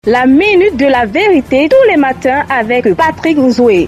La minute de la vérité tous les matins avec Patrick Nzoué.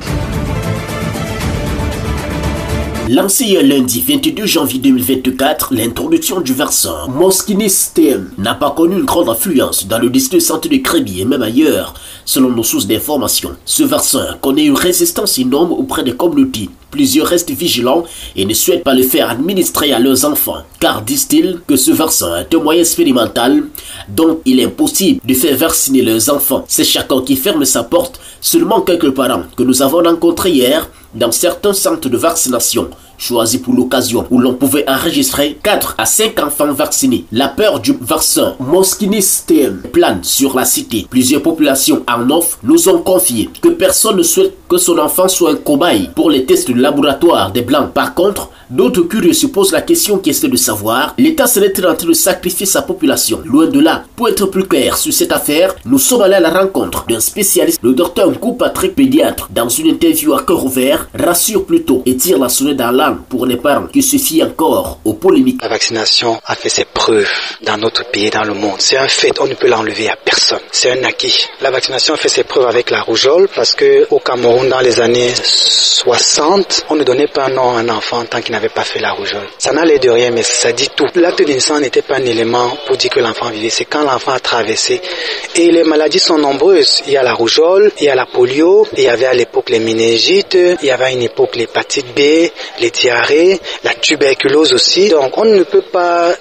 Lancé lundi 22 janvier 2024, l'introduction du vaccin Moskinis TM n'a pas connu une grande influence dans le district de santé de Créby et même ailleurs, selon nos sources d'information. Ce vaccin connaît une résistance énorme auprès des communautés. Plusieurs restent vigilants et ne souhaitent pas le faire administrer à leurs enfants, car disent-ils que ce vaccin est un moyen expérimental dont il est impossible de faire vacciner leurs enfants. C'est chacun qui ferme sa porte. Seulement quelques parents que nous avons rencontrés hier dans certains centres de vaccination choisis pour l'occasion où l'on pouvait enregistrer 4 à 5 enfants vaccinés. La peur du vaccin Moskinis TM plane sur la cité. Plusieurs populations en offre nous ont confié que personne ne souhaite que son enfant soit un cobaye pour les tests de laboratoire des Blancs. Par contre, d'autres curieux se posent la question qui est de savoir l'État serait-il en train de sacrifier sa population? Loin de là. Pour être plus clair sur cette affaire, nous sommes allés à la rencontre d'un spécialiste, le docteur Nkou Patrick, pédiatre. Dans une interview à cœur ouvert, rassure plutôt et tire la sonnette d'alarme pour les parents qui se fient encore aux polémiques. La vaccination a fait ses preuves dans notre pays, dans le monde. C'est un fait, on ne peut l'enlever à personne. C'est un acquis. La vaccination a fait ses preuves avec la rougeole parce que au Cameroun, dans les années 60, on ne donnait pas un nom à un enfant tant qu'il n'avait pas fait la rougeole. Ça n'allait de rien, mais ça dit tout. L'acte de naissance n'était pas un élément pour dire que l'enfant vivait. C'est quand l'enfant a traversé. Et les maladies sont nombreuses. Il y a la rougeole, il y a la polio, il y avait à l'époque les méningites, il y avait à une époque l'hépatite B, les diarrhées, la tuberculose aussi. Donc on ne peut pas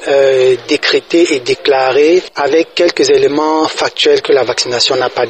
décréter et déclarer avec quelques éléments factuels que la vaccination n'a pas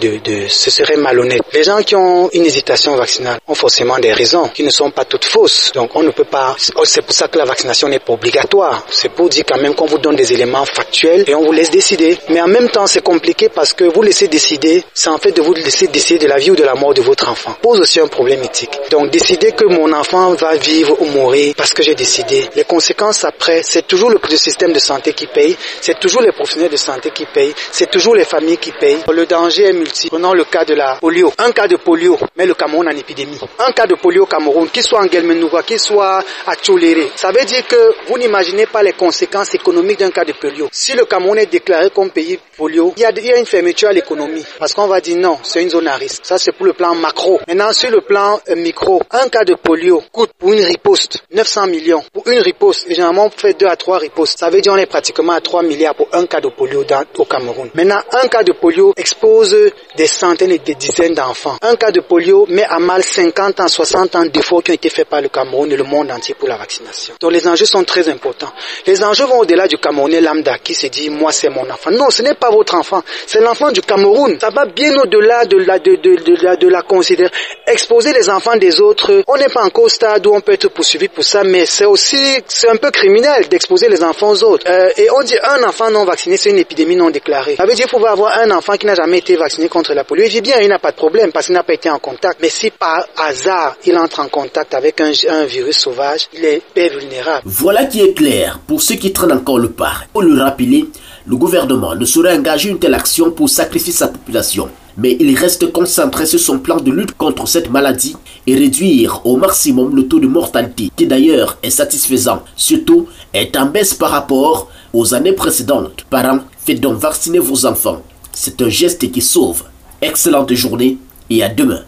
ce serait malhonnête. Les gens qui ont une hésitation vaccinale ont forcément des raisons qui ne sont pas toutes fausses. Donc on ne peut pas, c'est pour ça que la vaccination n'est pas obligatoire. C'est pour dire quand même qu'on vous donne des éléments factuels et on vous laisse décider. Mais en même temps c'est compliqué parce que vous laissez décider, c'est en fait de vous laisser décider de la vie ou de la mort de votre enfant. Pose aussi un problème éthique. Donc décider que mon enfant va vivre ou mourir parce que j'ai décidé. Les conséquences après, c'est toujours le système de santé qui paye, c'est toujours les professionnels de santé qui payent, c'est toujours les familles qui payent. Le danger est multiple. Prenons le cas de la polio. Un cas de polio met le Cameroun en épidémie. Un cas de polio au Cameroun, qu'il soit en Guelmenouva, qu'il soit à Tcholéré. Ça veut dire que vous n'imaginez pas les conséquences économiques d'un cas de polio. Si le Cameroun est déclaré comme pays polio, il y a une fermeture à l'économie. Parce qu'on va dire non, c'est une zone à risque. Ça c'est pour le plan macro. Maintenant sur le plan micro, un cas de polio coûte pour une riposte 900 millions. Pour une riposte, généralement on fait 2 à 3 ripostes. Ça veut dire on est pratiquement à 3 milliards pour un cas de polio au Cameroun. Maintenant, un cas de polio expose des centaines et des dizaines d'enfants. Un cas de polio met à mal 50 ans, 60 ans d'efforts qui ont été faits par le Cameroun et le monde entier pour la vaccination. Donc les enjeux sont très importants. Les enjeux vont au-delà du Camerounais lambda qui se dit moi c'est mon enfant. Non, ce n'est pas votre enfant, c'est l'enfant du Cameroun. Ça va bien au-delà de la considération. Exposer les enfants des autres, on n'est pas encore au stade où on peut être poursuivi pour ça, mais c'est un peu criminel d'exposer les enfants aux autres. Et on dit un enfant non vacciné, c'est une épidémie non déclarée. Ça veut dire qu'il faut avoir un enfant qui n'a jamais été vacciné contre la polio. Il vit bien, il n'a pas de problème parce qu'il n'a pas été en contact. Mais si par hasard, il entre en contact avec un virus sauvage, il est hyper vulnérable. Voilà qui est clair pour ceux qui traînent encore le pas. Pour le rappeler, le gouvernement ne saurait engager une telle action pour sacrifier sa population. Mais il reste concentré sur son plan de lutte contre cette maladie et réduire au maximum le taux de mortalité, qui d'ailleurs est satisfaisant. Ce taux est en baisse par rapport aux années précédentes. Parents, faites donc vacciner vos enfants. C'est un geste qui sauve. Excellente journée et à demain.